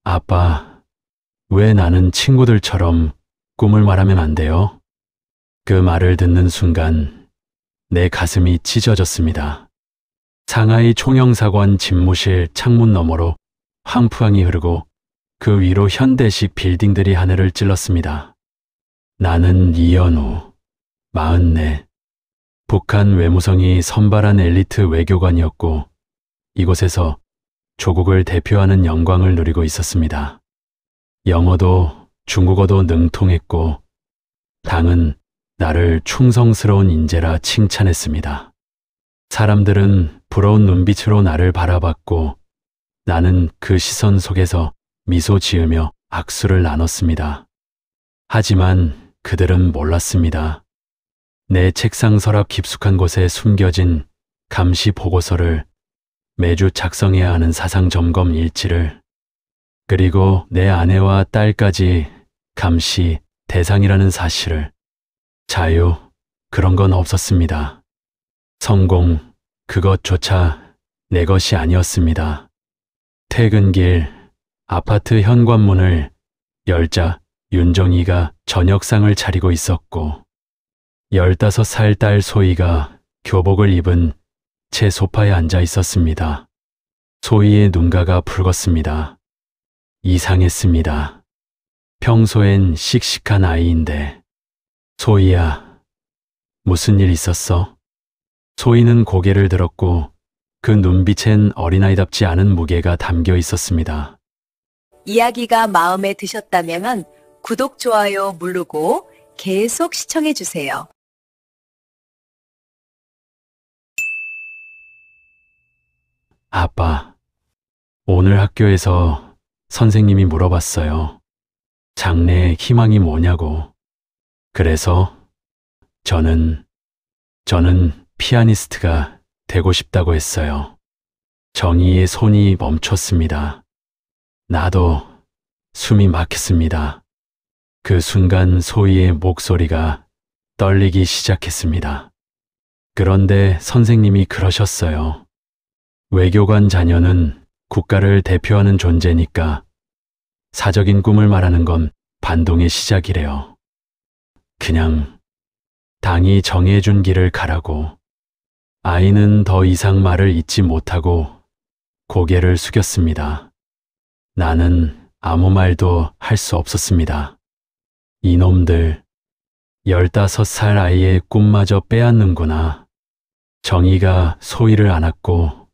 아빠, 왜 나는 친구들처럼 꿈을 말하면 안 돼요? 그 말을 듣는 순간 내 가슴이 찢어졌습니다. 상하이 총영사관 집무실 창문 너머로 황푸항이 흐르고 그 위로 현대식 빌딩들이 하늘을 찔렀습니다. 나는 이연우, 44. 북한 외무성이 선발한 엘리트 외교관이었고 이곳에서 조국을 대표하는 영광을 누리고 있었습니다. 영어도 중국어도 능통했고 당은 나를 충성스러운 인재라 칭찬했습니다. 사람들은 부러운 눈빛으로 나를 바라봤고 나는 그 시선 속에서 미소 지으며 악수를 나눴습니다. 하지만 그들은 몰랐습니다. 내 책상 서랍 깊숙한 곳에 숨겨진 감시 보고서를, 매주 작성해야 하는 사상 점검 일지를, 그리고 내 아내와 딸까지 감시 대상이라는 사실을. 자유, 그런 건 없었습니다. 성공, 그것조차 내 것이 아니었습니다. 퇴근길, 아파트 현관문을 열자 윤정이가 저녁상을 차리고 있었고 15살 딸 소희가 교복을 입은 제 소파에 앉아 있었습니다. 소희의 눈가가 붉었습니다. 이상했습니다. 평소엔 씩씩한 아이인데. 소희야, 무슨 일 있었어? 소희는 고개를 들었고 그 눈빛엔 어린아이답지 않은 무게가 담겨 있었습니다. 이야기가 마음에 드셨다면 구독, 좋아요 누르고 계속 시청해 주세요. 아빠, 오늘 학교에서 선생님이 물어봤어요. 장래의 희망이 뭐냐고. 그래서 저는 피아니스트가 되고 싶다고 했어요. 정희의 손이 멈췄습니다. 나도 숨이 막혔습니다. 그 순간 소희의 목소리가 떨리기 시작했습니다. 그런데 선생님이 그러셨어요. 외교관 자녀는 국가를 대표하는 존재니까 사적인 꿈을 말하는 건 반동의 시작이래요. 그냥 당이 정해준 길을 가라고. 아이는 더 이상 말을 잇지 못하고 고개를 숙였습니다. 나는 아무 말도 할 수 없었습니다. 이놈들, 15살 아이의 꿈마저 빼앗는구나. 정희가 소희를 안았고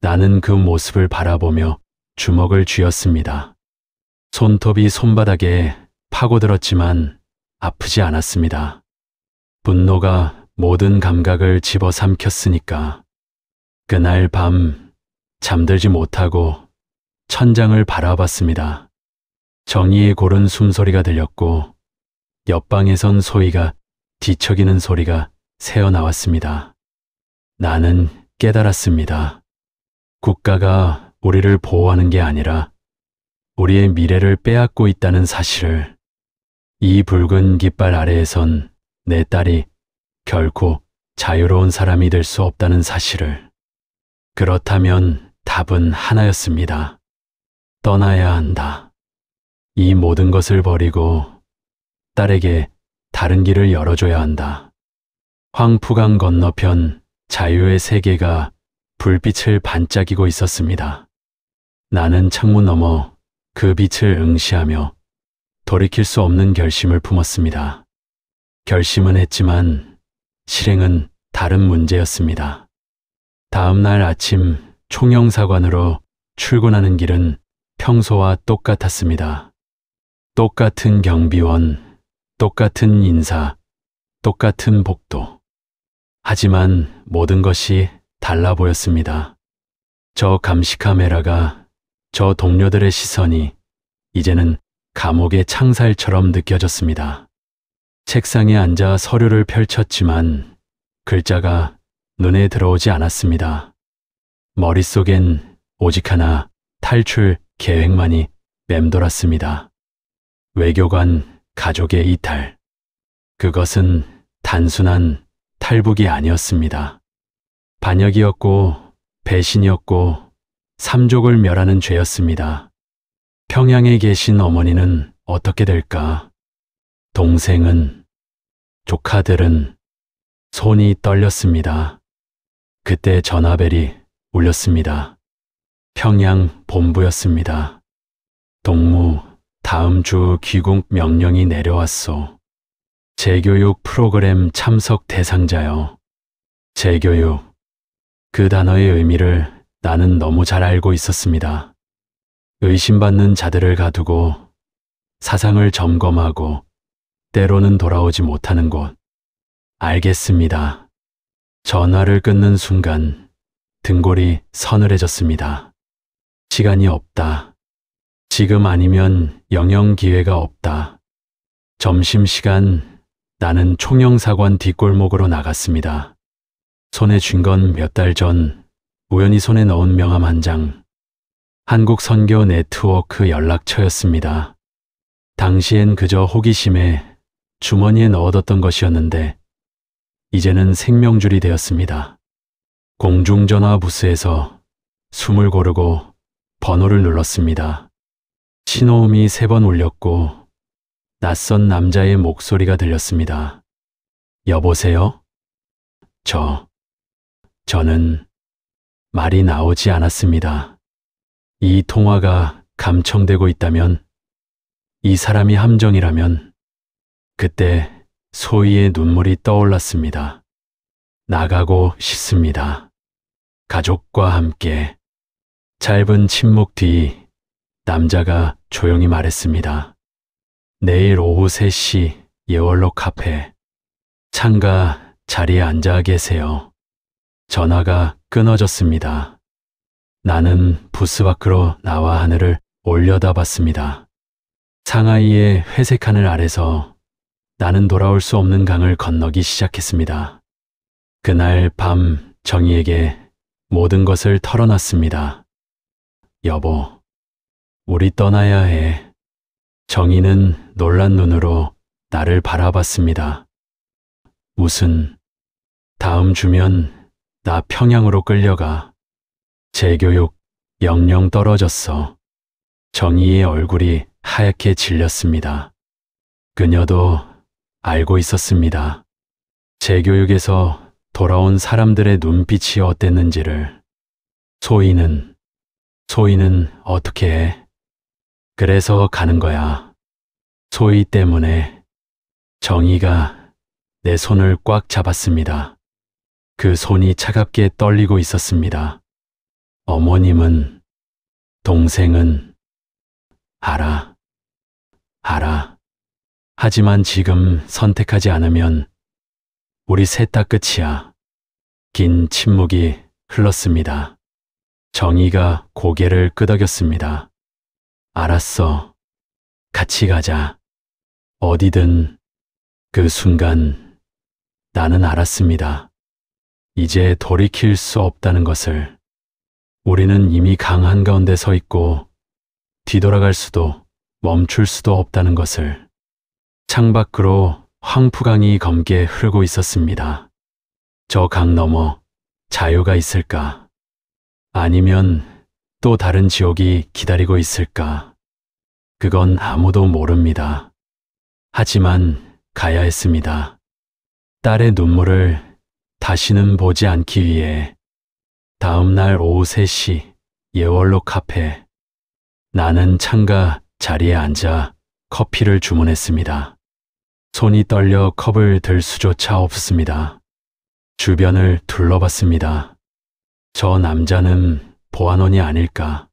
나는 그 모습을 바라보며 주먹을 쥐었습니다. 손톱이 손바닥에 파고들었지만 아프지 않았습니다. 분노가 모든 감각을 집어삼켰으니까. 그날 밤 잠들지 못하고 천장을 바라봤습니다. 정희의 고른 숨소리가 들렸고 옆방에선 소희가 뒤척이는 소리가 새어나왔습니다. 나는 깨달았습니다. 국가가 우리를 보호하는 게 아니라 우리의 미래를 빼앗고 있다는 사실을. 이 붉은 깃발 아래에선 내 딸이 결코 자유로운 사람이 될 수 없다는 사실을. 그렇다면 답은 하나였습니다. 떠나야 한다. 이 모든 것을 버리고 딸에게 다른 길을 열어줘야 한다. 황푸강 건너편 자유의 세계가 불빛을 반짝이고 있었습니다. 나는 창문 너머 그 빛을 응시하며 돌이킬 수 없는 결심을 품었습니다. 결심은 했지만 실행은 다른 문제였습니다. 다음 날 아침 총영사관으로 출근하는 길은 평소와 똑같았습니다. 똑같은 경비원, 똑같은 인사, 똑같은 복도. 하지만 모든 것이 달라 보였습니다. 저 감시 카메라가, 저 동료들의 시선이 이제는 감옥의 창살처럼 느껴졌습니다. 책상에 앉아 서류를 펼쳤지만 글자가 눈에 들어오지 않았습니다. 머릿속엔 오직 하나, 탈출 계획만이 맴돌았습니다. 외교관 가족의 이탈. 그것은 단순한 탈북이 아니었습니다. 반역이었고 배신이었고 삼족을 멸하는 죄였습니다. 평양에 계신 어머니는 어떻게 될까? 동생은, 조카들은 손이 떨렸습니다. 그때 전화벨이 울렸습니다. 평양 본부였습니다. 동무, 다음 주 귀국 명령이 내려왔소. 재교육 프로그램 참석 대상자요. 재교육. 그 단어의 의미를 나는 너무 잘 알고 있었습니다. 의심받는 자들을 가두고 사상을 점검하고 때로는 돌아오지 못하는 곳. 알겠습니다. 전화를 끊는 순간 등골이 서늘해졌습니다. 시간이 없다. 지금 아니면 영영 기회가 없다. 점심시간 나는 총영사관 뒷골목으로 나갔습니다. 손에 쥔 건 몇 달 전 우연히 손에 넣은 명함 한 장. 한국 선교 네트워크 연락처였습니다. 당시엔 그저 호기심에 주머니에 넣어뒀던 것이었는데 이제는 생명줄이 되었습니다. 공중전화 부스에서 숨을 고르고 번호를 눌렀습니다. 신호음이 3번 울렸고 낯선 남자의 목소리가 들렸습니다. 여보세요? 저는 말이 나오지 않았습니다. 이 통화가 감청되고 있다면, 이 사람이 함정이라면, 그때 소희의 눈물이 떠올랐습니다. 나가고 싶습니다. 가족과 함께. 짧은 침묵 뒤 남자가 조용히 말했습니다. 내일 오후 3시 예월로 카페. 창가 자리에 앉아 계세요. 전화가 끊어졌습니다. 나는 부스 밖으로 나와 하늘을 올려다봤습니다. 상하이의 회색 하늘 아래서 나는 돌아올 수 없는 강을 건너기 시작했습니다. 그날 밤 정희에게 모든 것을 털어놨습니다. 여보, 우리 떠나야 해. 정희는 놀란 눈으로 나를 바라봤습니다. 무슨, 다음 주면 나 평양으로 끌려가. 재교육 영영 떨어졌어. 정희의 얼굴이 하얗게 질렸습니다. 그녀도 알고 있었습니다. 재교육에서 돌아온 사람들의 눈빛이 어땠는지를. 소희는 어떻게 해? 그래서 가는 거야. 소희 때문에. 정희가 내 손을 꽉 잡았습니다. 그 손이 차갑게 떨리고 있었습니다. 어머님은, 동생은, 알아. 하지만 지금 선택하지 않으면 우리 셋 다 끝이야. 긴 침묵이 흘렀습니다. 정희가 고개를 끄덕였습니다. 알았어. 같이 가자. 어디든. 그 순간 나는 알았습니다. 이제 돌이킬 수 없다는 것을. 우리는 이미 강 한가운데 서 있고 뒤돌아갈 수도 멈출 수도 없다는 것을. 창밖으로 황푸강이 검게 흐르고 있었습니다. 저 강 너머 자유가 있을까? 아니면 또 다른 지옥이 기다리고 있을까? 그건 아무도 모릅니다. 하지만 가야 했습니다. 딸의 눈물을 다시는 보지 않기 위해. 다음 날 오후 3시 예월로 카페. 나는 창가 자리에 앉아 커피를 주문했습니다. 손이 떨려 컵을 들 수조차 없습니다. 주변을 둘러봤습니다. 저 남자는 보안원이 아닐까?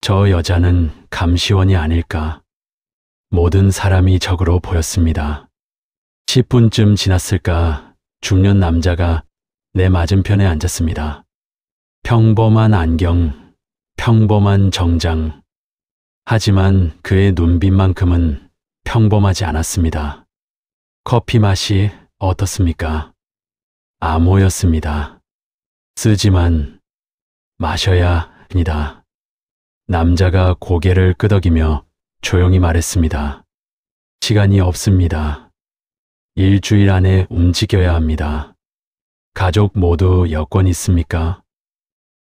저 여자는 감시원이 아닐까? 모든 사람이 적으로 보였습니다. 10분쯤 지났을까 중년 남자가 내 맞은편에 앉았습니다. 평범한 안경, 평범한 정장. 하지만 그의 눈빛만큼은 평범하지 않았습니다. 커피 맛이 어떻습니까? 암호였습니다. 쓰지만 마셔야 합니다. 남자가 고개를 끄덕이며 조용히 말했습니다. 시간이 없습니다. 일주일 안에 움직여야 합니다. 가족 모두 여권 있습니까?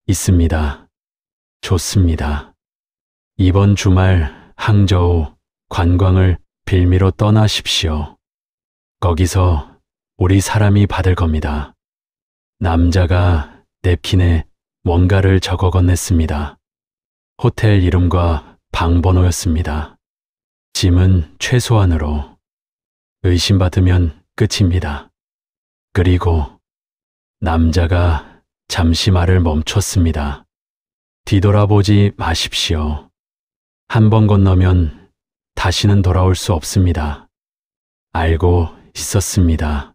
있습니다. 좋습니다. 이번 주말 항저우 관광을 빌미로 떠나십시오. 거기서 우리 사람이 받을 겁니다. 남자가 냅킨에 뭔가를 적어 건넸습니다. 호텔 이름과 방 번호였습니다. 짐은 최소한으로. 의심받으면 끝입니다. 그리고 남자가 잠시 말을 멈췄습니다. 뒤돌아보지 마십시오. 한 번 건너면 다시는 돌아올 수 없습니다. 알고 있었습니다.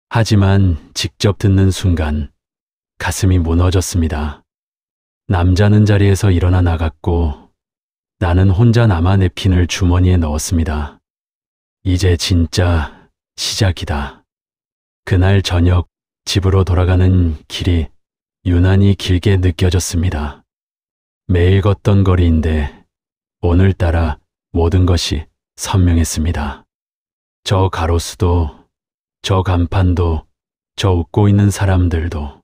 하지만 직접 듣는 순간 가슴이 무너졌습니다. 남자는 자리에서 일어나 나갔고 나는 혼자 남아 냅킨을 주머니에 넣었습니다. 이제 진짜 시작이다. 그날 저녁 집으로 돌아가는 길이 유난히 길게 느껴졌습니다. 매일 걷던 거리인데 오늘따라 모든 것이 선명했습니다. 저 가로수도, 저 간판도, 저 웃고 있는 사람들도.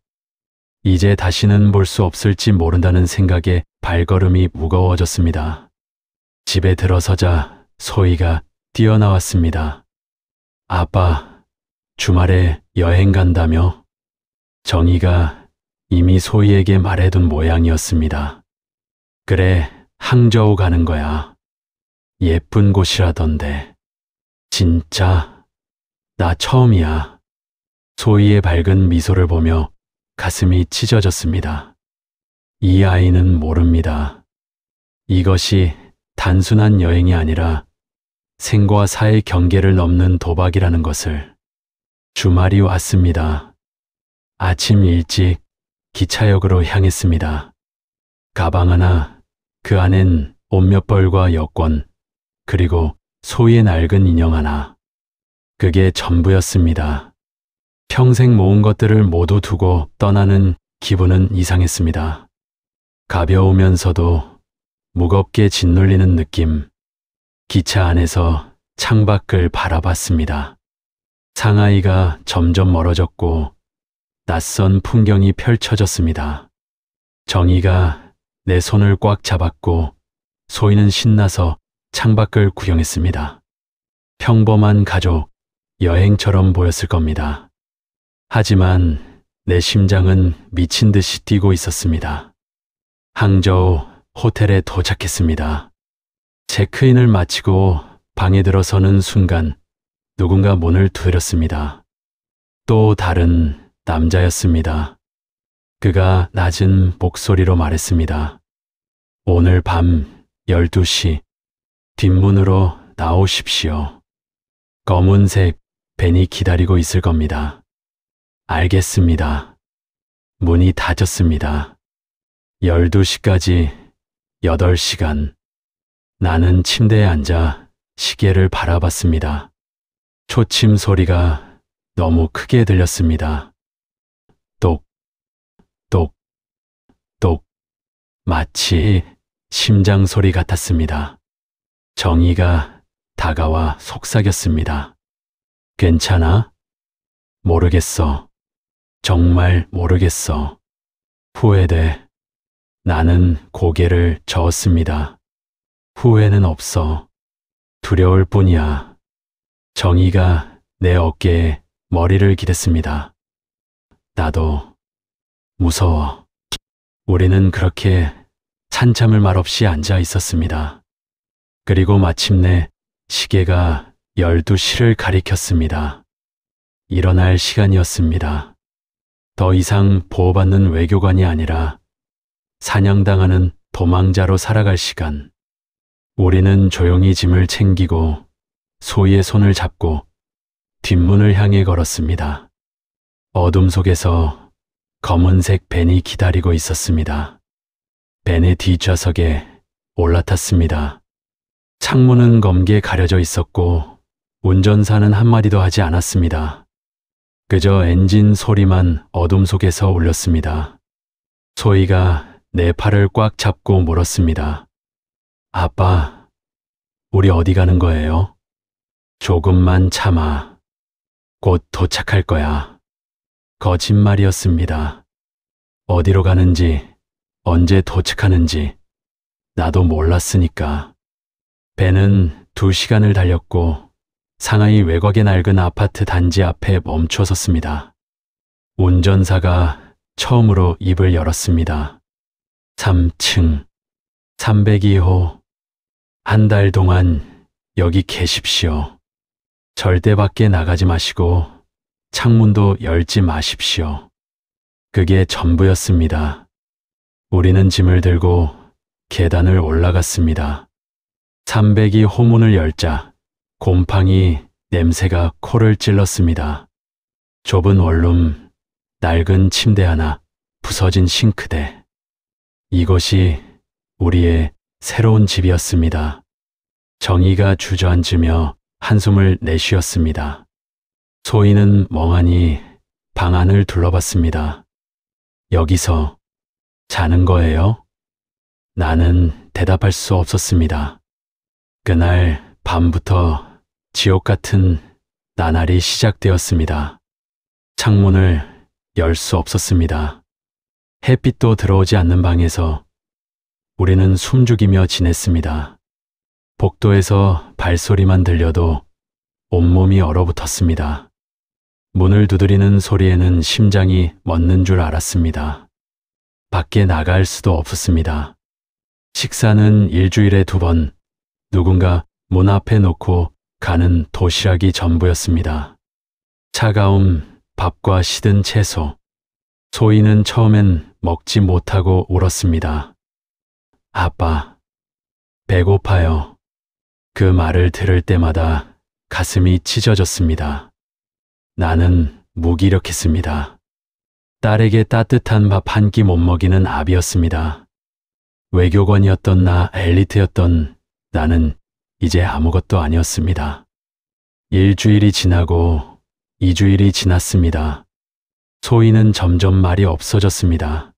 이제 다시는 볼 수 없을지 모른다는 생각에 발걸음이 무거워졌습니다. 집에 들어서자 소희가 뛰어나왔습니다. 아빠, 주말에 여행 간다며? 정희가 이미 소희에게 말해둔 모양이었습니다. 그래, 항저우 가는 거야. 예쁜 곳이라던데. 진짜? 나 처음이야. 소희의 밝은 미소를 보며 가슴이 찢어졌습니다. 이 아이는 모릅니다. 이것이 단순한 여행이 아니라 생과 사의 경계를 넘는 도박이라는 것을. 주말이 왔습니다. 아침 일찍 기차역으로 향했습니다. 가방 하나, 그 안엔 옷 몇 벌과 여권, 그리고 소희의 낡은 인형 하나. 그게 전부였습니다. 평생 모은 것들을 모두 두고 떠나는 기분은 이상했습니다. 가벼우면서도 무겁게 짓눌리는 느낌. 기차 안에서 창밖을 바라봤습니다. 상하이가 점점 멀어졌고 낯선 풍경이 펼쳐졌습니다. 정희가 내 손을 꽉 잡았고 소희는 신나서 창밖을 구경했습니다. 평범한 가족, 여행처럼 보였을 겁니다. 하지만 내 심장은 미친 듯이 뛰고 있었습니다. 항저우 호텔에 도착했습니다. 체크인을 마치고 방에 들어서는 순간 누군가 문을 두드렸습니다. 또 다른 남자였습니다. 그가 낮은 목소리로 말했습니다. 오늘 밤 12시 뒷문으로 나오십시오. 검은색 벤이 기다리고 있을 겁니다. 알겠습니다. 문이 닫혔습니다. 12시까지 8시간. 나는 침대에 앉아 시계를 바라봤습니다. 초침 소리가 너무 크게 들렸습니다. 똑, 똑, 똑. 마치 심장 소리 같았습니다. 정희가 다가와 속삭였습니다. 괜찮아? 모르겠어. 정말 모르겠어. 후회돼. 나는 고개를 저었습니다. 후회는 없어. 두려울 뿐이야. 정희가 내 어깨에 머리를 기댔습니다. 나도 무서워. 우리는 그렇게 한참을 말없이 앉아 있었습니다. 그리고 마침내 시계가 12시를 가리켰습니다. 일어날 시간이었습니다. 더 이상 보호받는 외교관이 아니라 사냥당하는 도망자로 살아갈 시간. 우리는 조용히 짐을 챙기고 소희의 손을 잡고 뒷문을 향해 걸었습니다. 어둠 속에서 검은색 벤이 기다리고 있었습니다. 벤의 뒷좌석에 올라탔습니다. 창문은 검게 가려져 있었고 운전사는 한마디도 하지 않았습니다. 그저 엔진 소리만 어둠 속에서 울렸습니다. 소희가 내 팔을 꽉 잡고 물었습니다. 아빠, 우리 어디 가는 거예요? 조금만 참아. 곧 도착할 거야. 거짓말이었습니다. 어디로 가는지, 언제 도착하는지 나도 몰랐으니까. 배는 2시간을 달렸고 상하이 외곽의 낡은 아파트 단지 앞에 멈춰 섰습니다. 운전사가 처음으로 입을 열었습니다. 3층, 302호. 한 달 동안 여기 계십시오. 절대 밖에 나가지 마시고 창문도 열지 마십시오. 그게 전부였습니다. 우리는 짐을 들고 계단을 올라갔습니다. 302호 문을 열자 곰팡이 냄새가 코를 찔렀습니다. 좁은 원룸, 낡은 침대 하나, 부서진 싱크대. 이것이 우리의 새로운 집이었습니다. 정희가 주저앉으며 한숨을 내쉬었습니다. 소희는 멍하니 방 안을 둘러봤습니다. 여기서 자는 거예요? 나는 대답할 수 없었습니다. 그날 밤부터 지옥 같은 나날이 시작되었습니다. 창문을 열 수 없었습니다. 햇빛도 들어오지 않는 방에서 우리는 숨죽이며 지냈습니다. 복도에서 발소리만 들려도 온몸이 얼어붙었습니다. 문을 두드리는 소리에는 심장이 멎는 줄 알았습니다. 밖에 나갈 수도 없었습니다. 식사는 일주일에 2번, 누군가 문 앞에 놓고 가는 도시락이 전부였습니다. 차가운 밥과 시든 채소. 소희는 처음엔 먹지 못하고 울었습니다. 아빠, 배고파요. 그 말을 들을 때마다 가슴이 찢어졌습니다. 나는 무기력했습니다. 딸에게 따뜻한 밥 한 끼 못 먹이는 아비였습니다. 외교관이었던 나, 엘리트였던 나는 이제 아무것도 아니었습니다. 일주일이 지나고 2주일이 지났습니다. 소희는 점점 말이 없어졌습니다.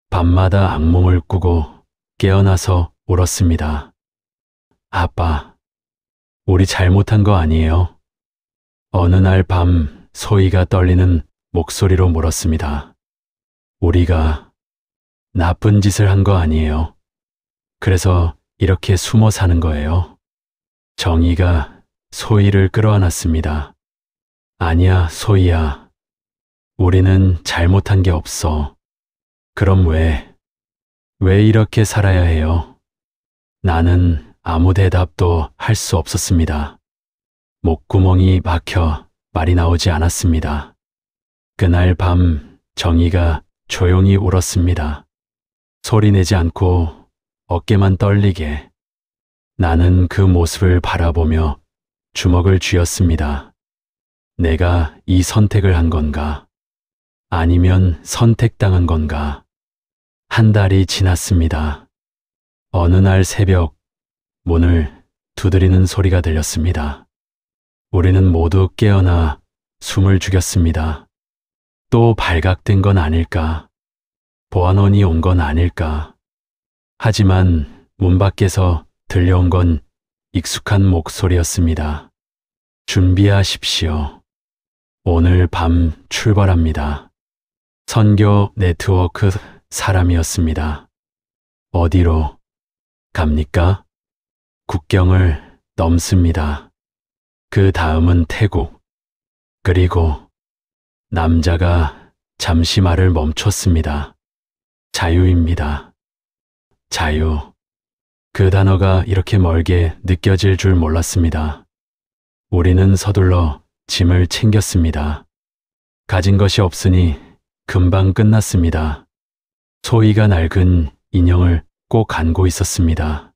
밤마다 악몽을 꾸고 깨어나서 울었습니다. 아빠, 우리 잘못한 거 아니에요? 어느 날 밤 소희가 떨리는 목소리로 물었습니다. 우리가 나쁜 짓을 한 거 아니에요? 그래서 이렇게 숨어 사는 거예요? 정희가 소희를 끌어안았습니다. 아니야, 소희야. 우리는 잘못한 게 없어. 그럼 왜 이렇게 살아야 해요? 나는 아무 대답도 할 수 없었습니다. 목구멍이 막혀 말이 나오지 않았습니다. 그날 밤 정희가 조용히 울었습니다. 소리내지 않고 어깨만 떨리게. 나는 그 모습을 바라보며 주먹을 쥐었습니다. 내가 이 선택을 한 건가? 아니면 선택당한 건가? 한 달이 지났습니다. 어느 날 새벽 문을 두드리는 소리가 들렸습니다. 우리는 모두 깨어나 숨을 죽였습니다. 또 발각된 건 아닐까? 보안원이 온 건 아닐까? 하지만 문 밖에서 들려온 건 익숙한 목소리였습니다. 준비하십시오. 오늘 밤 출발합니다. 선교 네트워크 사람이었습니다. 어디로 갑니까? 국경을 넘습니다. 그 다음은 태국. 그리고 남자가 잠시 말을 멈췄습니다. 자유입니다. 자유. 그 단어가 이렇게 멀게 느껴질 줄 몰랐습니다. 우리는 서둘러 짐을 챙겼습니다. 가진 것이 없으니 금방 끝났습니다. 소희가 낡은 인형을 꼭 안고 있었습니다.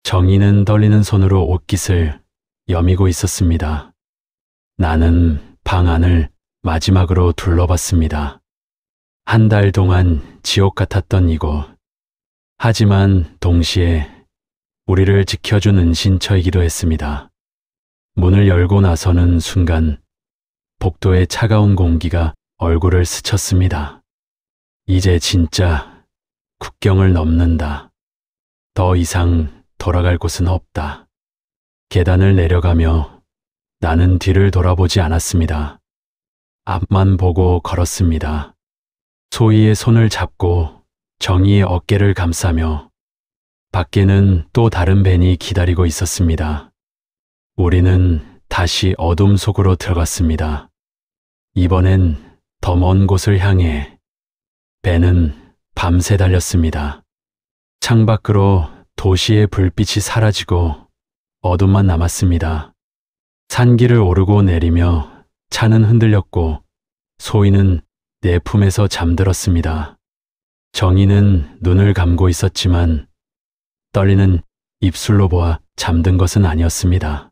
정희는 떨리는 손으로 옷깃을 여미고 있었습니다. 나는 방 안을 마지막으로 둘러봤습니다. 한 달 동안 지옥 같았던 이곳. 하지만 동시에 우리를 지켜준 은신처이기도 했습니다. 문을 열고 나서는 순간 복도의 차가운 공기가 얼굴을 스쳤습니다. 이제 진짜 국경을 넘는다. 더 이상 돌아갈 곳은 없다. 계단을 내려가며 나는 뒤를 돌아보지 않았습니다. 앞만 보고 걸었습니다. 소희의 손을 잡고 정희의 어깨를 감싸며 밖에는 또 다른 벤이 기다리고 있었습니다. 우리는 다시 어둠 속으로 들어갔습니다. 이번엔 더 먼 곳을 향해 벤은 밤새 달렸습니다. 창밖으로 도시의 불빛이 사라지고 어둠만 남았습니다. 산길을 오르고 내리며 차는 흔들렸고 소희는 내 품에서 잠들었습니다. 정희는 눈을 감고 있었지만 떨리는 입술로 보아 잠든 것은 아니었습니다.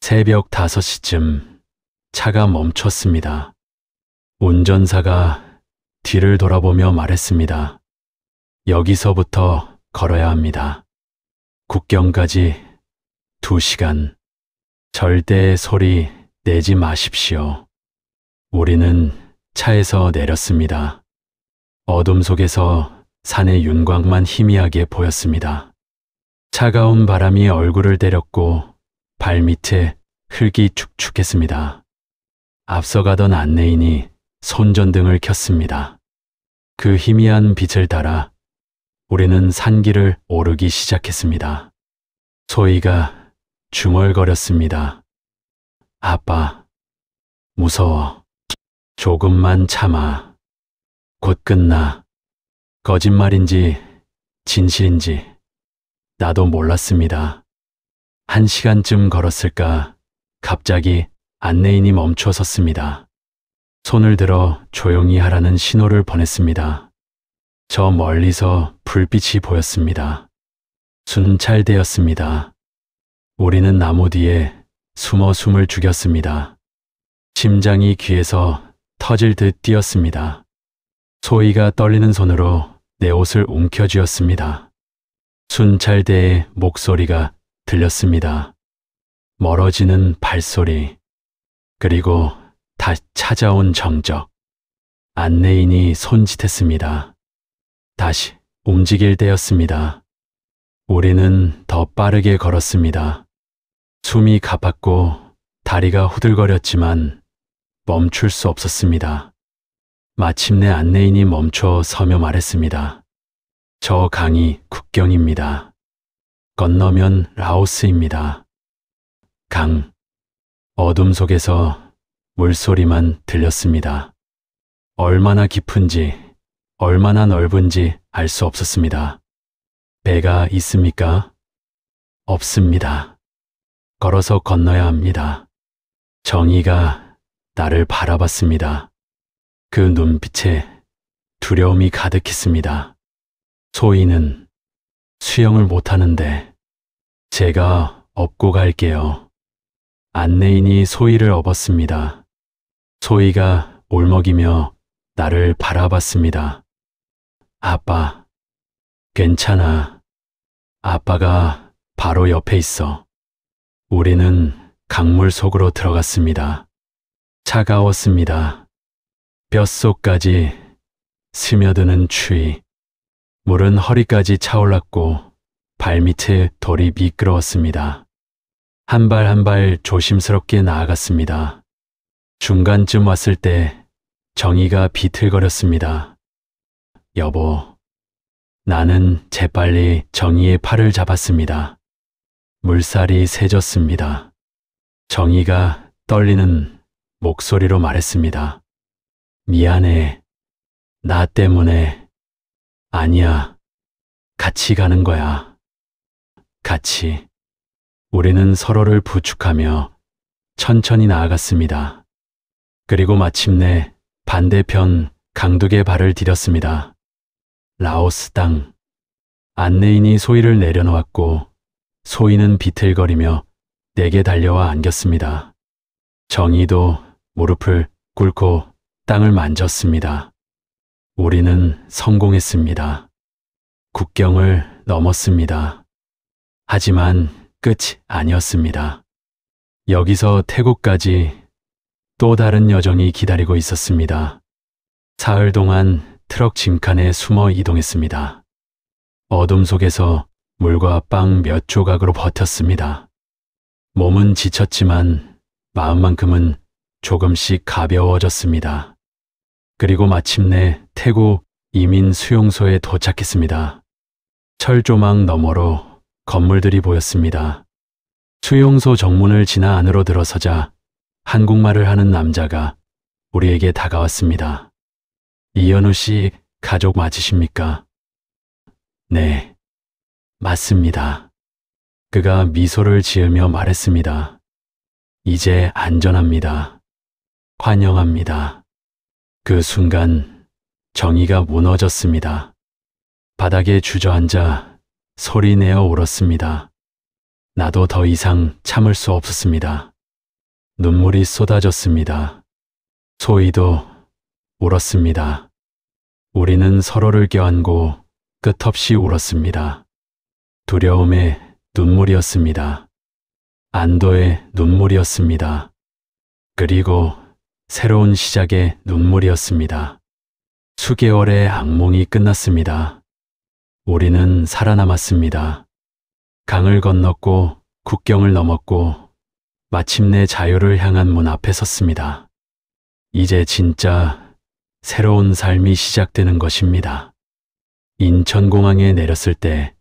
새벽 5시쯤 차가 멈췄습니다. 운전사가 뒤를 돌아보며 말했습니다. 여기서부터 걸어야 합니다. 국경까지 2시간. 절대 소리 내지 마십시오. 우리는 차에서 내렸습니다. 어둠 속에서 산의 윤곽만 희미하게 보였습니다. 차가운 바람이 얼굴을 때렸고 발밑에 흙이 축축했습니다. 앞서가던 안내인이 손전등을 켰습니다. 그 희미한 빛을 따라 우리는 산길을 오르기 시작했습니다. 소희가 중얼거렸습니다. 아빠, 무서워. 조금만 참아. 곧 끝나. 거짓말인지 진실인지 나도 몰랐습니다. 1시간쯤 걸었을까 갑자기 안내인이 멈춰 섰습니다. 손을 들어 조용히 하라는 신호를 보냈습니다. 저 멀리서 불빛이 보였습니다. 순찰대였습니다. 우리는 나무 뒤에 숨어 숨을 죽였습니다. 심장이 귀에서 터질 듯 뛰었습니다. 소희가 떨리는 손으로 내 옷을 움켜쥐었습니다. 순찰대의 목소리가 들렸습니다. 멀어지는 발소리, 그리고 다시 찾아온 정적. 안내인이 손짓했습니다. 다시 움직일 때였습니다. 우리는 더 빠르게 걸었습니다. 숨이 가팠고 다리가 후들거렸지만 멈출 수 없었습니다. 마침내 안내인이 멈춰 서며 말했습니다. 저 강이 국경입니다. 건너면 라오스입니다. 강. 어둠 속에서 물소리만 들렸습니다. 얼마나 깊은지, 얼마나 넓은지 알 수 없었습니다. 배가 있습니까? 없습니다. 걸어서 건너야 합니다. 정희가 나를 바라봤습니다. 그 눈빛에 두려움이 가득했습니다. 소희는 수영을 못하는데 제가 업고 갈게요. 안내인이 소희를 업었습니다. 소희가 울먹이며 나를 바라봤습니다. 아빠, 괜찮아. 아빠가 바로 옆에 있어. 우리는 강물 속으로 들어갔습니다. 차가웠습니다. 뼛속까지 스며드는 추위. 물은 허리까지 차올랐고 발밑에 돌이 미끄러웠습니다. 한 발 한 발 조심스럽게 나아갔습니다. 중간쯤 왔을 때 정희가 비틀거렸습니다. 여보. 나는 재빨리 정희의 팔을 잡았습니다. 물살이 세졌습니다. 정희가 떨리는 목소리로 말했습니다. 미안해. 나 때문에. 아니야. 같이 가는 거야. 같이. 우리는 서로를 부축하며 천천히 나아갔습니다. 그리고 마침내 반대편 강둑에 발을 디뎠습니다. 라오스 땅. 안내인이 소희를 내려놓았고 소희는 비틀거리며 내게 달려와 안겼습니다. 정희도 무릎을 꿇고 땅을 만졌습니다. 우리는 성공했습니다. 국경을 넘었습니다. 하지만 끝이 아니었습니다. 여기서 태국까지 또 다른 여정이 기다리고 있었습니다. 사흘 동안 트럭 짐칸에 숨어 이동했습니다. 어둠 속에서 물과 빵 몇 조각으로 버텼습니다. 몸은 지쳤지만 마음만큼은 조금씩 가벼워졌습니다. 그리고 마침내 태국 이민 수용소에 도착했습니다. 철조망 너머로 건물들이 보였습니다. 수용소 정문을 지나 안으로 들어서자 한국말을 하는 남자가 우리에게 다가왔습니다. 이현우 씨 가족 맞으십니까? 네, 맞습니다. 그가 미소를 지으며 말했습니다. 이제 안전합니다. 환영합니다. 그 순간 정의가 무너졌습니다. 바닥에 주저앉아 소리내어 울었습니다. 나도 더 이상 참을 수 없었습니다. 눈물이 쏟아졌습니다. 소희도 울었습니다. 우리는 서로를 껴안고 끝없이 울었습니다. 두려움의 눈물이었습니다. 안도의 눈물이었습니다. 그리고 새로운 시작의 눈물이었습니다. 수개월의 악몽이 끝났습니다. 우리는 살아남았습니다. 강을 건넜고 국경을 넘었고 마침내 자유를 향한 문 앞에 섰습니다. 이제 진짜 새로운 삶이 시작되는 것입니다. 인천공항에 내렸을 때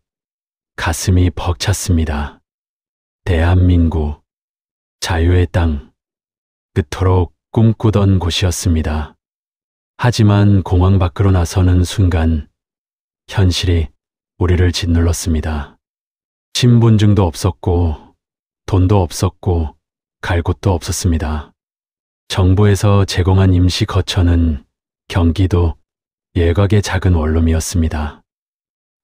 가슴이 벅찼습니다. 대한민국, 자유의 땅, 그토록 꿈꾸던 곳이었습니다. 하지만 공항 밖으로 나서는 순간 현실이 우리를 짓눌렀습니다. 신분증도 없었고 돈도 없었고 갈 곳도 없었습니다. 정부에서 제공한 임시 거처는 경기도 예각의 작은 원룸이었습니다.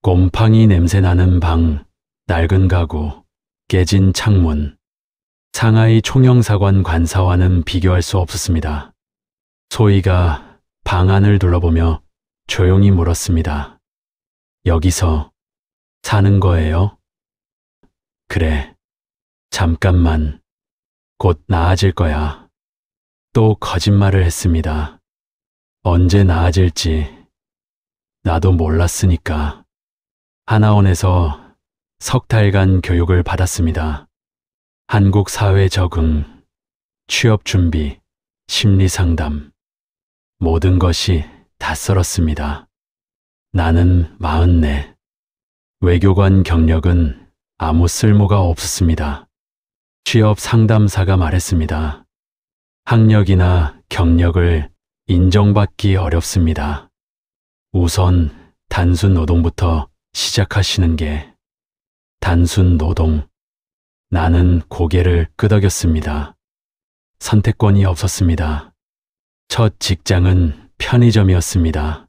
곰팡이 냄새 나는 방, 낡은 가구, 깨진 창문, 상하이 총영사관 관사와는 비교할 수 없었습니다. 소희가 방 안을 둘러보며 조용히 물었습니다. 여기서 사는 거예요? 그래, 잠깐만, 곧 나아질 거야. 또 거짓말을 했습니다. 언제 나아질지 나도 몰랐으니까. 하나원에서 석 달간 교육을 받았습니다. 한국 사회 적응, 취업 준비, 심리 상담, 모든 것이 다 썰었습니다. 나는 44. 외교관 경력은 아무 쓸모가 없었습니다. 취업 상담사가 말했습니다. 학력이나 경력을 인정받기 어렵습니다. 우선 단순 노동부터 시작하시는 게. 단순 노동. 나는 고개를 끄덕였습니다. 선택권이 없었습니다. 첫 직장은 편의점이었습니다.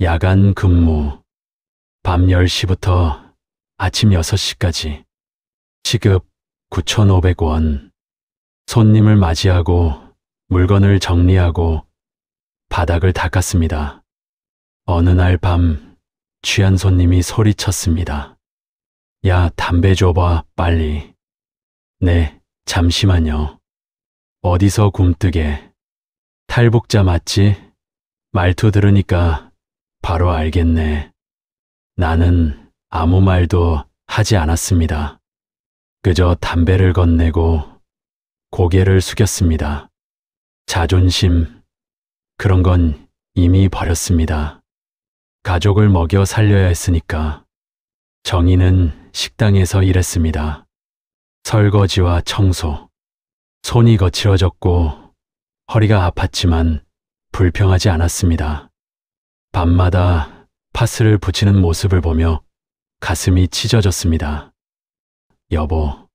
야간 근무, 밤 10시부터 아침 6시까지. 시급 9,500원. 손님을 맞이하고 물건을 정리하고 바닥을 닦았습니다. 어느 날 밤 취한 손님이 소리쳤습니다. 야, 담배 줘봐, 빨리. 네, 잠시만요. 어디서 굼뜨게. 탈북자 맞지? 말투 들으니까 바로 알겠네. 나는 아무 말도 하지 않았습니다. 그저 담배를 건네고 고개를 숙였습니다. 자존심, 그런 건 이미 버렸습니다. 가족을 먹여 살려야 했으니까. 정의는 식당에서 일했습니다. 설거지와 청소. 손이 거칠어졌고 허리가 아팠지만 불평하지 않았습니다. 밤마다 파스를 붙이는 모습을 보며 가슴이 찢어졌습니다. 여보,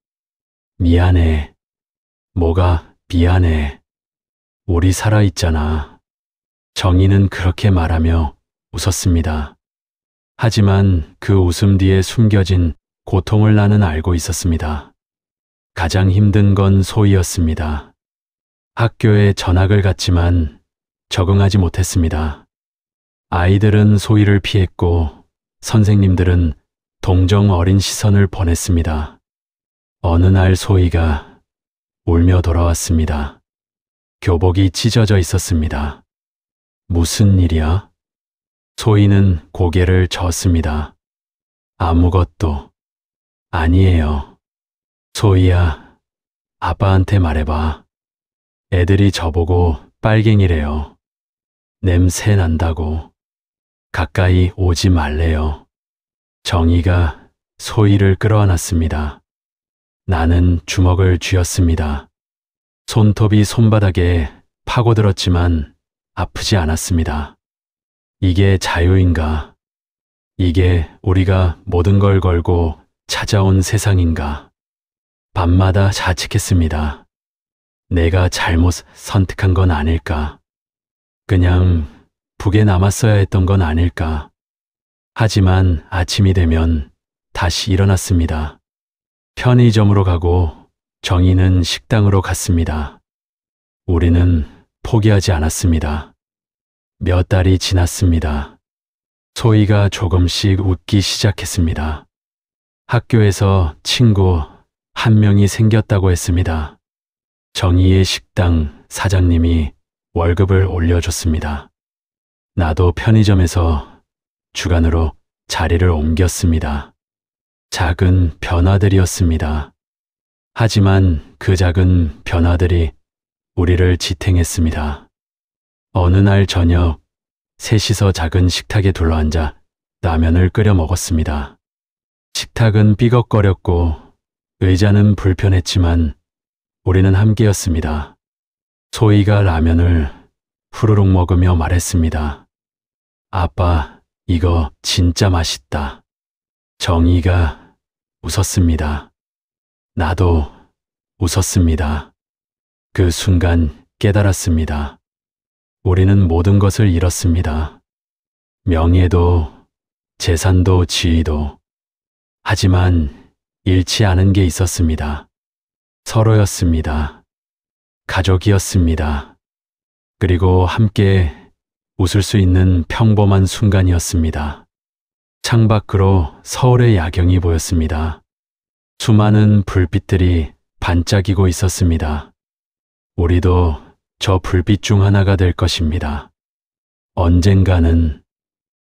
미안해. 뭐가 미안해. 우리 살아있잖아. 정의는 그렇게 말하며 웃었습니다. 하지만 그 웃음 뒤에 숨겨진 고통을 나는 알고 있었습니다. 가장 힘든 건 소희였습니다. 학교에 전학을 갔지만 적응하지 못했습니다. 아이들은 소희를 피했고 선생님들은 동정 어린 시선을 보냈습니다. 어느 날 소희가 울며 돌아왔습니다. 교복이 찢어져 있었습니다. 무슨 일이야? 소희는 고개를 저었습니다. 아무것도 아니에요. 소희야, 아빠한테 말해봐. 애들이 저보고 빨갱이래요. 냄새 난다고. 가까이 오지 말래요. 정희가 소희를 끌어안았습니다. 나는 주먹을 쥐었습니다. 손톱이 손바닥에 파고들었지만 아프지 않았습니다. 이게 자유인가? 이게 우리가 모든 걸 걸고 찾아온 세상인가? 밤마다 자책했습니다. 내가 잘못 선택한 건 아닐까? 그냥 북에 남았어야 했던 건 아닐까? 하지만 아침이 되면 다시 일어났습니다. 편의점으로 가고 정희는 식당으로 갔습니다. 우리는 포기하지 않았습니다. 몇 달이 지났습니다. 소희가 조금씩 웃기 시작했습니다. 학교에서 친구 한 명이 생겼다고 했습니다. 정희의 식당 사장님이 월급을 올려줬습니다. 나도 편의점에서 주간으로 자리를 옮겼습니다. 작은 변화들이었습니다. 하지만 그 작은 변화들이 우리를 지탱했습니다. 어느 날 저녁, 셋이서 작은 식탁에 둘러앉아 라면을 끓여 먹었습니다. 식탁은 삐걱거렸고 의자는 불편했지만 우리는 함께였습니다. 소희가 라면을 후루룩 먹으며 말했습니다. 아빠, 이거 진짜 맛있다. 정희가 웃었습니다. 나도 웃었습니다. 그 순간 깨달았습니다. 우리는 모든 것을 잃었습니다. 명예도, 재산도, 지위도. 하지만 잃지 않은 게 있었습니다. 서로였습니다. 가족이었습니다. 그리고 함께 웃을 수 있는 평범한 순간이었습니다. 창밖으로 서울의 야경이 보였습니다. 수많은 불빛들이 반짝이고 있었습니다. 우리도 저 불빛 중 하나가 될 것입니다. 언젠가는.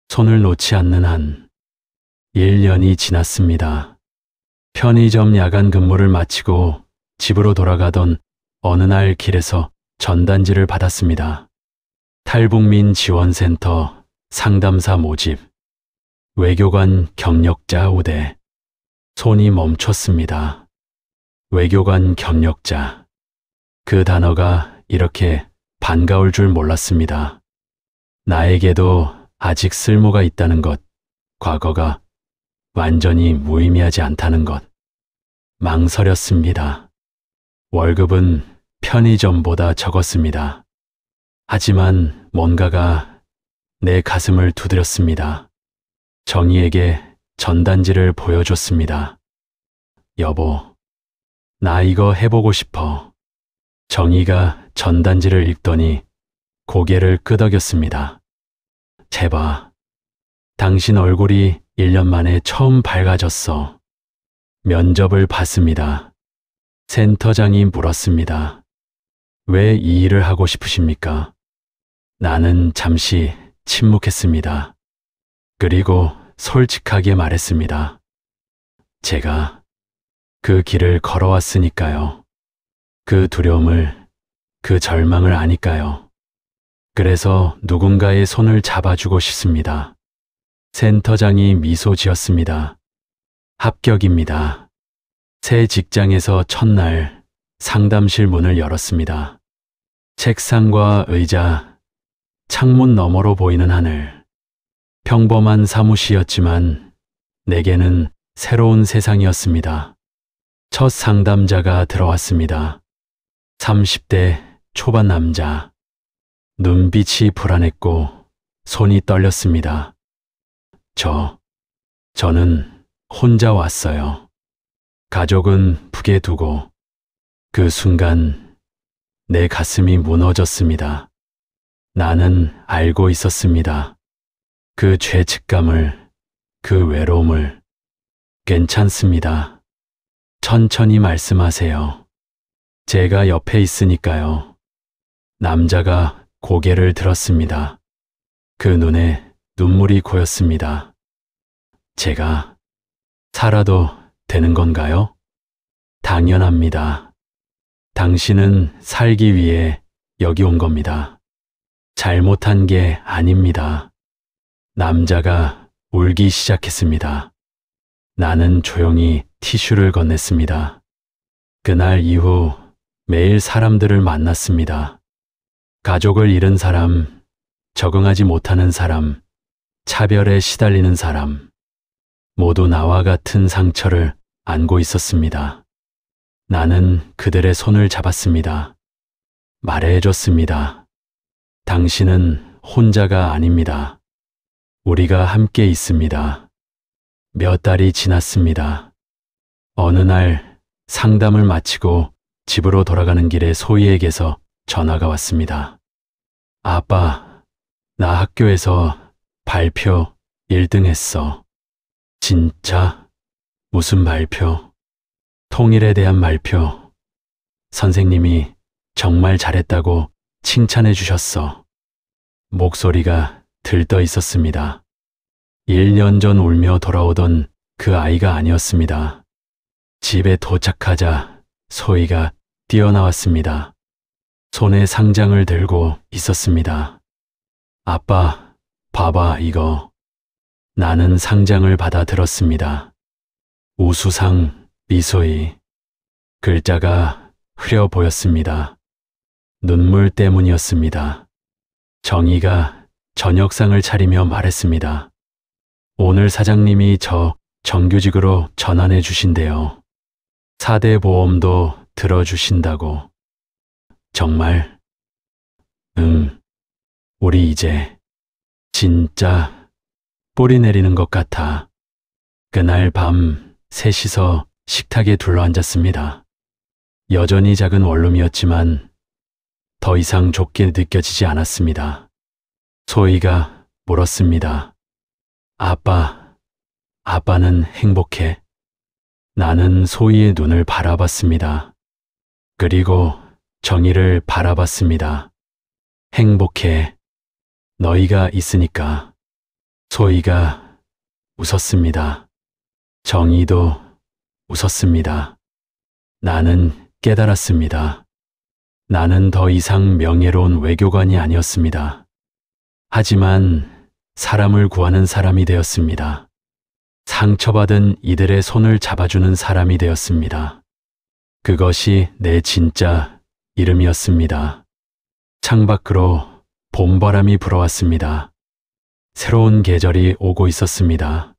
손을 놓지 않는 한 1년이 지났습니다. 편의점 야간 근무를 마치고 집으로 돌아가던 어느 날 길에서 전단지를 받았습니다. 탈북민 지원센터 상담사 모집, 외교관 경력자 우대. 손이 멈췄습니다. 외교관 경력자. 그 단어가 이렇게 반가울 줄 몰랐습니다. 나에게도 아직 쓸모가 있다는 것, 과거가 완전히 무의미하지 않다는 것. 망설였습니다. 월급은 편의점보다 적었습니다. 하지만 뭔가가 내 가슴을 두드렸습니다. 정희에게 전단지를 보여줬습니다. 여보, 나 이거 해보고 싶어. 정희가 전단지를 읽더니 고개를 끄덕였습니다. 제발, 당신 얼굴이 1년 만에 처음 밝아졌어. 면접을 봤습니다. 센터장이 물었습니다. 왜 이 일을 하고 싶으십니까? 나는 잠시 침묵했습니다. 그리고 솔직하게 말했습니다. 제가 그 길을 걸어왔으니까요. 그 두려움을, 그 절망을 아니까요. 그래서 누군가의 손을 잡아주고 싶습니다. 센터장이 미소 지었습니다. 합격입니다. 새 직장에서 첫날 상담실 문을 열었습니다. 책상과 의자, 창문 너머로 보이는 하늘. 평범한 사무실이었지만 내게는 새로운 세상이었습니다. 첫 상담자가 들어왔습니다. 30대 초반 남자. 눈빛이 불안했고 손이 떨렸습니다. 저는 혼자 왔어요. 가족은 북에 두고. 그 순간 내 가슴이 무너졌습니다. 나는 알고 있었습니다. 그 죄책감을, 그 외로움을. 괜찮습니다. 천천히 말씀하세요. 제가 옆에 있으니까요. 남자가 고개를 들었습니다. 그 눈에 눈물이 고였습니다. 제가 살아도 되는 건가요? 당연합니다. 당신은 살기 위해 여기 온 겁니다. 잘못한 게 아닙니다. 남자가 울기 시작했습니다. 나는 조용히 티슈를 건넸습니다. 그날 이후 매일 사람들을 만났습니다. 가족을 잃은 사람, 적응하지 못하는 사람, 차별에 시달리는 사람, 모두 나와 같은 상처를 안고 있었습니다. 나는 그들의 손을 잡았습니다. 말해줬습니다. 당신은 혼자가 아닙니다. 우리가 함께 있습니다. 몇 달이 지났습니다. 어느 날 상담을 마치고 집으로 돌아가는 길에 소희에게서 전화가 왔습니다. 아빠, 나 학교에서 발표 1등 했어. 진짜? 무슨 발표? 통일에 대한 발표. 선생님이 정말 잘했다고 칭찬해 주셨어. 목소리가 들떠 있었습니다. 1년 전 울며 돌아오던 그 아이가 아니었습니다. 집에 도착하자 소희가 뛰어나왔습니다. 손에 상장을 들고 있었습니다. 아빠, 봐봐 이거. 나는 상장을 받아 들었습니다. 우수상 미소희. 글자가 흐려 보였습니다. 눈물 때문이었습니다. 정희가 저녁상을 차리며 말했습니다. 오늘 사장님이 저 정규직으로 전환해 주신대요. 4대 보험도 들어주신다고. 정말? 응. 우리 이제 진짜 뿌리 내리는 것 같아. 그날 밤 셋이서 식탁에 둘러앉았습니다. 여전히 작은 원룸이었지만 더 이상 좁게 느껴지지 않았습니다. 소희가 물었습니다. 아빠는 행복해? 나는 소희의 눈을 바라봤습니다. 그리고 정희를 바라봤습니다. 행복해. 너희가 있으니까. 소희가 웃었습니다. 정희도 웃었습니다. 나는 깨달았습니다. 나는 더 이상 명예로운 외교관이 아니었습니다. 하지만 사람을 구하는 사람이 되었습니다. 상처받은 이들의 손을 잡아주는 사람이 되었습니다. 그것이 내 진짜 이름이었습니다. 창밖으로 봄바람이 불어왔습니다. 새로운 계절이 오고 있었습니다.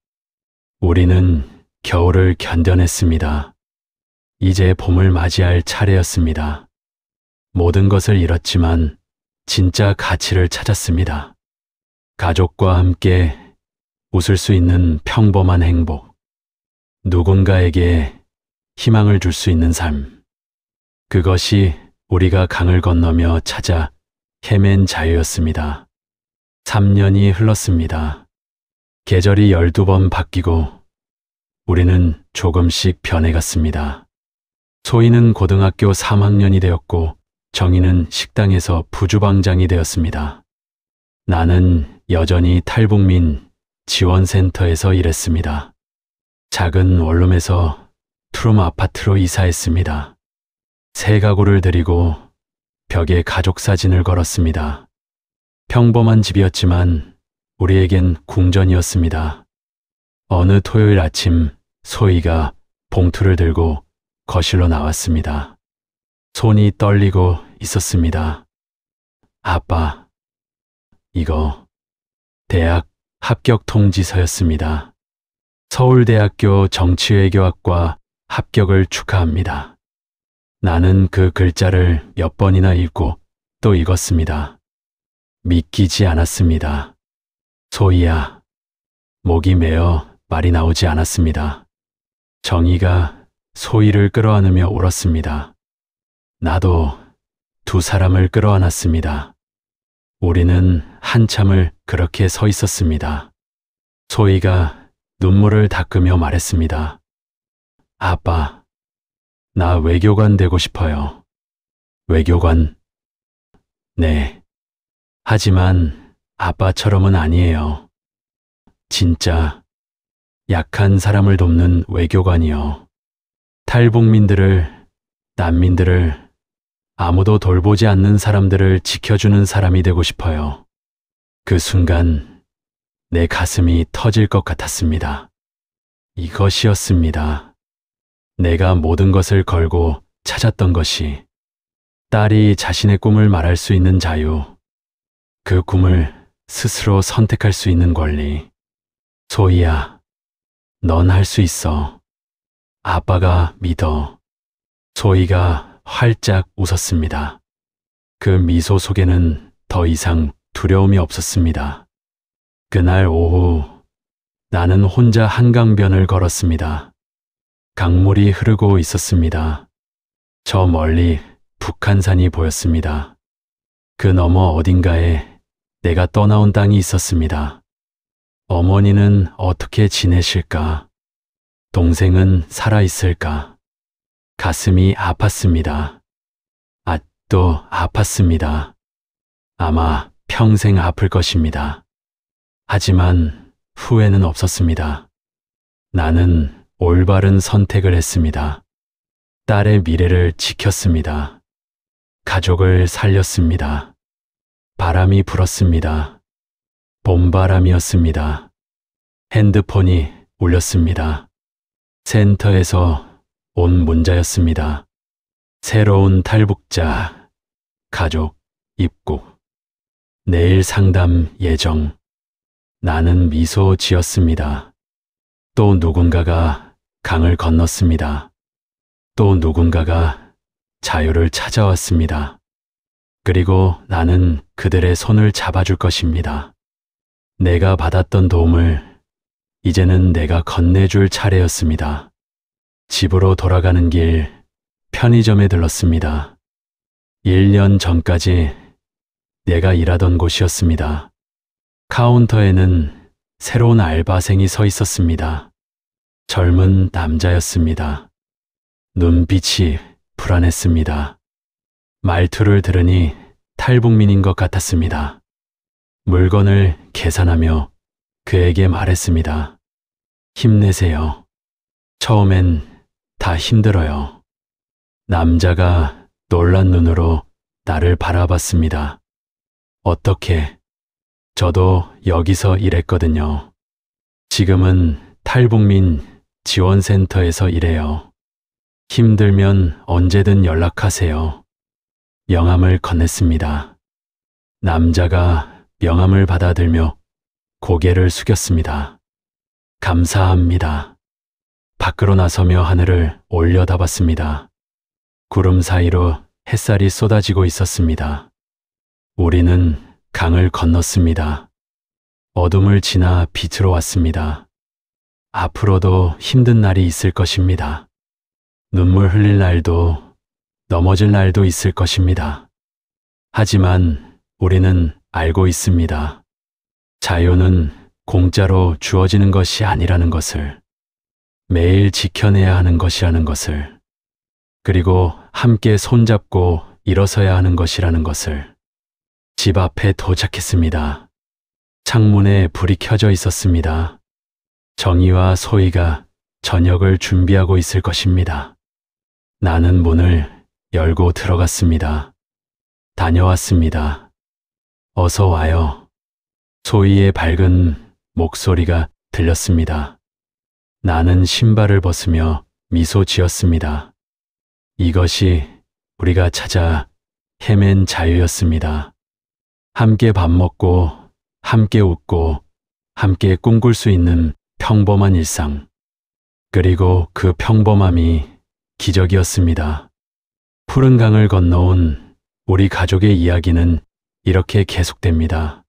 우리는 겨울을 견뎌냈습니다. 이제 봄을 맞이할 차례였습니다. 모든 것을 잃었지만 진짜 가치를 찾았습니다. 가족과 함께 웃을 수 있는 평범한 행복. 누군가에게 희망을 줄 수 있는 삶. 그것이 우리가 강을 건너며 찾아 헤맨 자유였습니다. 3년이 흘렀습니다. 계절이 12번 바뀌고 우리는 조금씩 변해갔습니다. 소희는 고등학교 3학년이 되었고 정희는 식당에서 부주방장이 되었습니다. 나는 여전히 탈북민 지원센터에서 일했습니다. 작은 원룸에서 투룸 아파트로 이사했습니다. 새 가구를 들이고 벽에 가족 사진을 걸었습니다. 평범한 집이었지만 우리에겐 궁전이었습니다. 어느 토요일 아침 소희가 봉투를 들고 거실로 나왔습니다. 손이 떨리고 있었습니다. 아빠, 이거 대학 합격 통지서였습니다. 서울대학교 정치외교학과 합격을 축하합니다. 나는 그 글자를 몇 번이나 읽고 또 읽었습니다. 믿기지 않았습니다. 소희야. 목이 메어 말이 나오지 않았습니다. 정희가 소희를 끌어안으며 울었습니다. 나도 두 사람을 끌어안았습니다. 우리는 한참을 그렇게 서 있었습니다. 소희가 눈물을 닦으며 말했습니다. 아빠, 나 외교관 되고 싶어요. 외교관? 네. 하지만 아빠처럼은 아니에요. 진짜 약한 사람을 돕는 외교관이요. 탈북민들을, 난민들을, 아무도 돌보지 않는 사람들을 지켜주는 사람이 되고 싶어요. 그 순간 내 가슴이 터질 것 같았습니다. 이것이었습니다. 내가 모든 것을 걸고 찾았던 것이 딸이 자신의 꿈을 말할 수 있는 자유, 그 꿈을 스스로 선택할 수 있는 권리. 소희야, 넌 할 수 있어. 아빠가 믿어. 소희가 활짝 웃었습니다. 그 미소 속에는 더 이상 두려움이 없었습니다. 그날 오후 나는 혼자 한강변을 걸었습니다. 강물이 흐르고 있었습니다. 저 멀리 북한산이 보였습니다. 그 너머 어딘가에 내가 떠나온 땅이 있었습니다. 어머니는 어떻게 지내실까? 동생은 살아있을까? 가슴이 아팠습니다. 또 아팠습니다. 아마 평생 아플 것입니다. 하지만 후회는 없었습니다. 나는 올바른 선택을 했습니다. 딸의 미래를 지켰습니다. 가족을 살렸습니다. 바람이 불었습니다. 봄바람이었습니다. 핸드폰이 울렸습니다. 센터에서 온 문자였습니다. 새로운 탈북자, 가족, 입국, 내일 상담 예정. 나는 미소 지었습니다. 또 누군가가 강을 건넜습니다. 또 누군가가 자유를 찾아왔습니다. 그리고 나는 그들의 손을 잡아줄 것입니다. 내가 받았던 도움을 이제는 내가 건네줄 차례였습니다. 집으로 돌아가는 길 편의점에 들렀습니다. 1년 전까지 내가 일하던 곳이었습니다. 카운터에는 새로운 알바생이 서 있었습니다. 젊은 남자였습니다. 눈빛이 불안했습니다. 말투를 들으니 탈북민인 것 같았습니다. 물건을 계산하며 그에게 말했습니다. 힘내세요. 처음엔 다 힘들어요. 남자가 놀란 눈으로 나를 바라봤습니다. 어떻게? 저도 여기서 일했거든요. 지금은 탈북민 지원센터에서 일해요. 힘들면 언제든 연락하세요. 명함을 건넸습니다. 남자가 명함을 받아들며 고개를 숙였습니다. 감사합니다. 밖으로 나서며 하늘을 올려다봤습니다. 구름 사이로 햇살이 쏟아지고 있었습니다. 우리는 강을 건넜습니다. 어둠을 지나 빛으로 왔습니다. 앞으로도 힘든 날이 있을 것입니다. 눈물 흘릴 날도 넘어질 날도 있을 것입니다. 하지만 우리는 알고 있습니다. 자유는 공짜로 주어지는 것이 아니라는 것을, 매일 지켜내야 하는 것이라는 것을, 그리고 함께 손잡고 일어서야 하는 것이라는 것을. 집 앞에 도착했습니다. 창문에 불이 켜져 있었습니다. 정희와 소희가 저녁을 준비하고 있을 것입니다. 나는 문을 열고 들어갔습니다. 다녀왔습니다. 어서 와요. 소희의 밝은 목소리가 들렸습니다. 나는 신발을 벗으며 미소 지었습니다. 이것이 우리가 찾아 헤맨 자유였습니다. 함께 밥 먹고, 함께 웃고, 함께 꿈꿀 수 있는 평범한 일상. 그리고 그 평범함이 기적이었습니다. 푸른 강을 건너온 우리 가족의 이야기는 이렇게 계속됩니다.